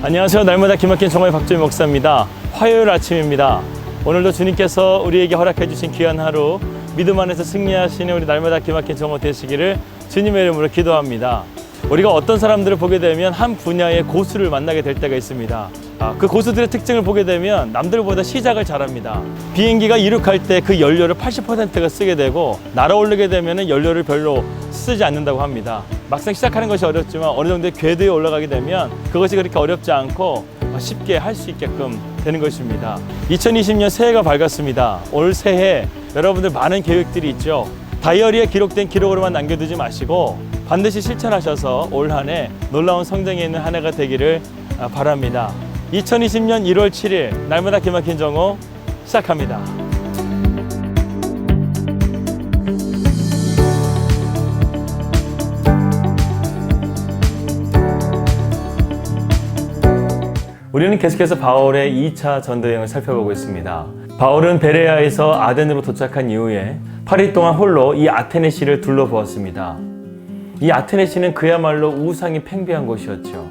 안녕하세요. 날마다 기막힌 정화의 박주희 목사입니다. 화요일 아침입니다. 오늘도 주님께서 우리에게 허락해 주신 귀한 하루, 믿음 안에서 승리하시는 우리 날마다 기막힌 정화 되시기를 주님의 이름으로 기도합니다. 우리가 어떤 사람들을 보게 되면 한 분야의 고수를 만나게 될 때가 있습니다. 그 고수들의 특징을 보게 되면 남들보다 시작을 잘합니다. 비행기가 이륙할 때 그 연료를 80%가 쓰게 되고 날아오르게 되면 연료를 별로 쓰지 않는다고 합니다. 막상 시작하는 것이 어렵지만 어느 정도의 궤도에 올라가게 되면 그것이 그렇게 어렵지 않고 쉽게 할 수 있게끔 되는 것입니다. 2020년 새해가 밝았습니다. 올 새해 여러분들 많은 계획들이 있죠. 다이어리에 기록된 기록으로만 남겨두지 마시고 반드시 실천하셔서 올 한 해 놀라운 성장에 있는 한 해가 되기를 바랍니다. 2020년 1월 7일 날마다 기막힌 정오 시작합니다. 우리는 계속해서 바울의 2차 전도 여행을 살펴보고 있습니다. 바울은 베레아에서 아덴으로 도착한 이후에 8일 동안 홀로 이 아테네시를 둘러보았습니다. 이 아테네시는 그야말로 우상이 팽배한 곳이었죠.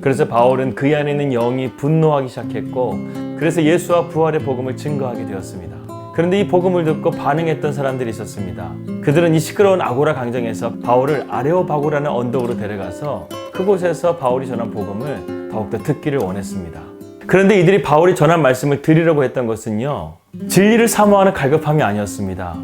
그래서 바울은 그 안에 있는 영이 분노하기 시작했고, 그래서 예수와 부활의 복음을 증거하게 되었습니다. 그런데 이 복음을 듣고 반응했던 사람들이 있었습니다. 그들은 이 시끄러운 아고라 강정에서 바울을 아레오바고라는 언덕으로 데려가서 그곳에서 바울이 전한 복음을 더욱더 듣기를 원했습니다. 그런데 이들이 바울이 전한 말씀을 들으려고 했던 것은요, 진리를 사모하는 갈급함이 아니었습니다.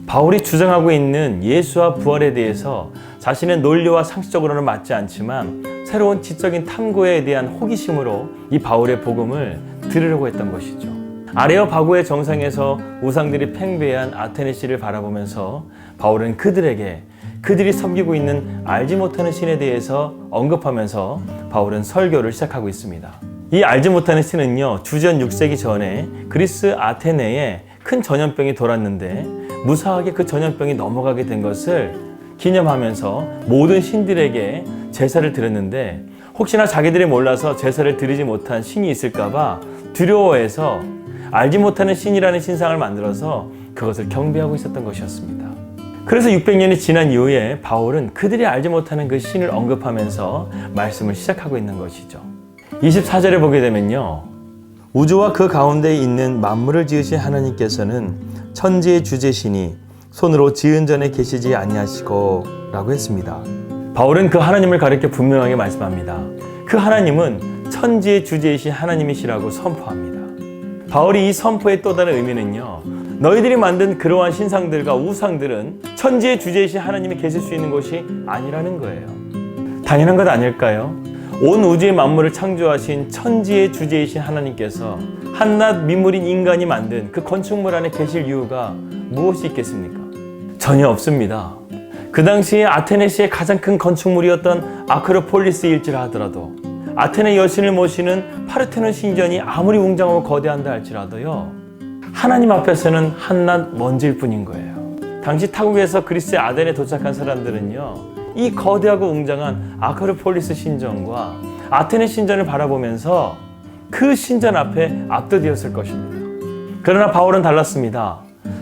바울이 주장하고 있는 예수와 부활에 대해서 자신의 논리와 상식적으로는 맞지 않지만 새로운 지적인 탐구에 대한 호기심으로 이 바울의 복음을 들으려고 했던 것이죠. 아레오바고의 정상에서 우상들이 팽배한 아테네시를 바라보면서 바울은 그들에게 그들이 섬기고 있는 알지 못하는 신에 대해서 언급하면서 바울은 설교를 시작하고 있습니다. 이 알지 못하는 신은요, 주전 6세기 전에 그리스 아테네에 큰 전염병이 돌았는데 무사하게 그 전염병이 넘어가게 된 것을 기념하면서 모든 신들에게 제사를 드렸는데, 혹시나 자기들이 몰라서 제사를 드리지 못한 신이 있을까봐 두려워해서 알지 못하는 신이라는 신상을 만들어서 그것을 경배하고 있었던 것이었습니다. 그래서 600년이 지난 이후에 바울은 그들이 알지 못하는 그 신을 언급하면서 말씀을 시작하고 있는 것이죠. 24절에 보게 되면요, 우주와 그 가운데 있는 만물을 지으신 하나님께서는 천지의 주제시니 손으로 지은 전에 계시지 아니하시고 라고 했습니다. 바울은 그 하나님을 가리켜 분명하게 말씀합니다. 그 하나님은 천지의 주제이신 하나님이시라고 선포합니다. 바울이 이 선포의 또 다른 의미는요, 너희들이 만든 그러한 신상들과 우상들은 천지의 주제이신 하나님이 계실 수 있는 곳이 아니라는 거예요. 당연한 것 아닐까요? 온 우주의 만물을 창조하신 천지의 주제이신 하나님께서 한낱 민물인 인간이 만든 그 건축물 안에 계실 이유가 무엇이 있겠습니까? 전혀 없습니다. 그 당시에 아테네시의 가장 큰 건축물이었던 아크로폴리스일지라 하더라도, 아테네 여신을 모시는 파르테논 신전이 아무리 웅장하고 거대한다 할지라도요, 하나님 앞에서는 한낱 먼지일 뿐인 거예요. 당시 타국에서 그리스의 아덴에 도착한 사람들은요, 이 거대하고 웅장한 아크로폴리스 신전과 아테네 신전을 바라보면서 그 신전 앞에 압도되었을 것입니다. 그러나 바울은 달랐습니다.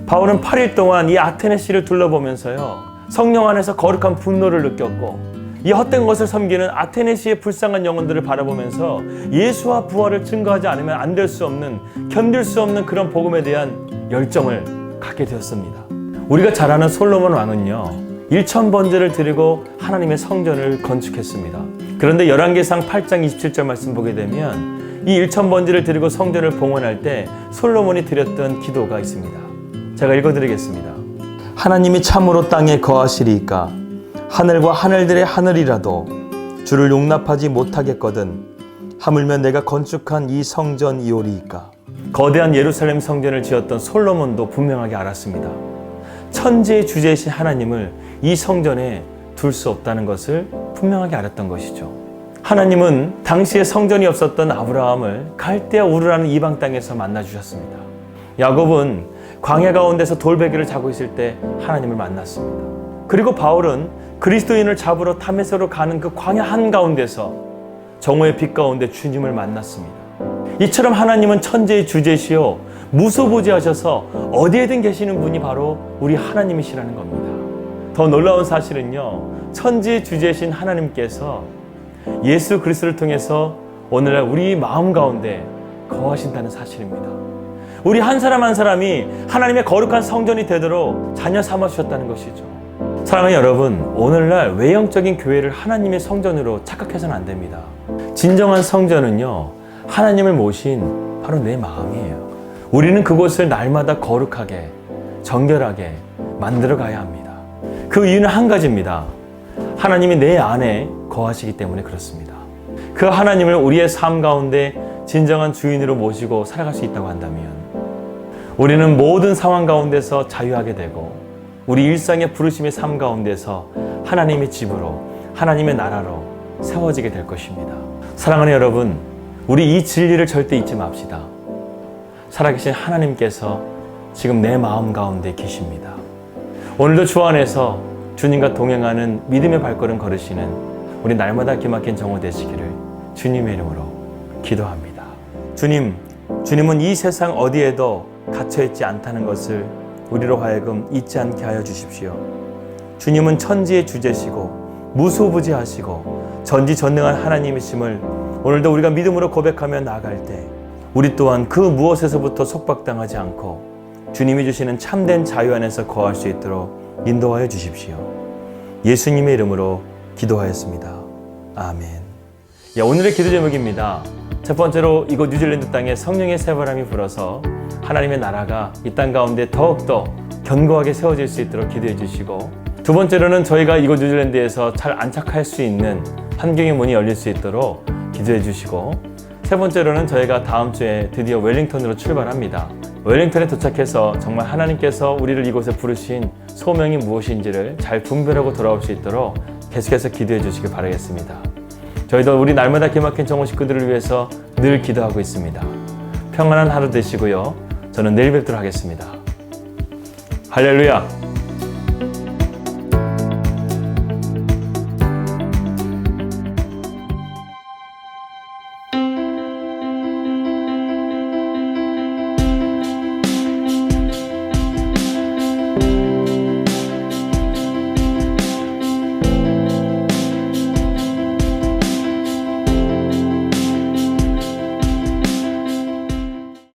바울은 8일 동안 이 아테네시를 둘러보면서요, 성령 안에서 거룩한 분노를 느꼈고, 이 헛된 것을 섬기는 아테네시의 불쌍한 영혼들을 바라보면서 예수와 부활을 증거하지 않으면 안 될 수 없는, 견딜 수 없는 그런 복음에 대한 열정을 갖게 되었습니다. 우리가 잘 아는 솔로몬 왕은요, 1000번제를 드리고 하나님의 성전을 건축했습니다. 그런데 열왕기상 8장 27절 말씀 보게 되면 이 1000번제를 드리고 성전을 봉헌할 때 솔로몬이 드렸던 기도가 있습니다. 제가 읽어드리겠습니다. 하나님이 참으로 땅에 거하시리이까 하늘과 하늘들의 하늘이라도 주를 용납하지 못하겠거든 하물며 내가 건축한 이 성전이오리이까. 거대한 예루살렘 성전을 지었던 솔로몬도 분명하게 알았습니다. 천지의 주제이신 하나님을 이 성전에 둘 수 없다는 것을 분명하게 알았던 것이죠. 하나님은 당시에 성전이 없었던 아브라함을 갈대아 우르라는 이방 땅에서 만나주셨습니다. 야곱은 광야 가운데서 돌베개를 자고 있을 때 하나님을 만났습니다. 그리고 바울은 그리스도인을 잡으러 다메섹으로 가는 그 광야 한가운데서 정오의 빛 가운데 주님을 만났습니다. 이처럼 하나님은 천지의 주제시요 무소부지하셔서 어디에든 계시는 분이 바로 우리 하나님이시라는 겁니다. 더 놀라운 사실은요, 천지의 주제신 하나님께서 예수 그리스도를 통해서 오늘날 우리 마음 가운데 거하신다는 사실입니다. 우리 한 사람 한 사람이 하나님의 거룩한 성전이 되도록 자녀 삼아주셨다는 것이죠. 사랑하는 여러분, 오늘날 외형적인 교회를 하나님의 성전으로 착각해서는 안 됩니다. 진정한 성전은요, 하나님을 모신 바로 내 마음이에요. 우리는 그곳을 날마다 거룩하게, 정결하게 만들어 가야 합니다. 그 이유는 한 가지입니다. 하나님이 내 안에 거하시기 때문에 그렇습니다. 그 하나님을 우리의 삶 가운데 진정한 주인으로 모시고 살아갈 수 있다고 한다면 우리는 모든 상황 가운데서 자유하게 되고 우리 일상의 부르심의 삶 가운데서 하나님의 집으로, 하나님의 나라로 세워지게 될 것입니다. 사랑하는 여러분, 우리 이 진리를 절대 잊지 맙시다. 살아계신 하나님께서 지금 내 마음 가운데 계십니다. 오늘도 주 안에서 주님과 동행하는 믿음의 발걸음 걸으시는 우리 날마다 기막힌 정오 되시기를 주님의 이름으로 기도합니다. 주님은 이 세상 어디에도 갇혀있지 않다는 것을 우리로 하여금 잊지 않게 하여 주십시오. 주님은 천지의 주제시고 무소부지하시고 전지전능한 하나님이심을 오늘도 우리가 믿음으로 고백하며 나아갈 때 우리 또한 그 무엇에서부터 속박당하지 않고 주님이 주시는 참된 자유 안에서 거할 수 있도록 인도하여 주십시오. 예수님의 이름으로 기도하였습니다. 아멘. 오늘의 기도 제목입니다. 첫 번째로 이곳 뉴질랜드 땅에 성령의 새바람이 불어서 하나님의 나라가 이 땅 가운데 더욱더 견고하게 세워질 수 있도록 기도해 주시고, 두 번째로는 저희가 이곳 뉴질랜드에서 잘 안착할 수 있는 환경의 문이 열릴 수 있도록 기도해 주시고, 세 번째로는 저희가 다음 주에 드디어 웰링턴으로 출발합니다. 웰링턴에 도착해서 정말 하나님께서 우리를 이곳에 부르신 소명이 무엇인지를 잘 분별하고 돌아올 수 있도록 계속해서 기도해 주시길 바라겠습니다. 저희도 우리 날마다 기막힌 정오 식구들을 위해서 늘 기도하고 있습니다. 평안한 하루 되시고요. 저는 내일 뵙도록 하겠습니다. 할렐루야!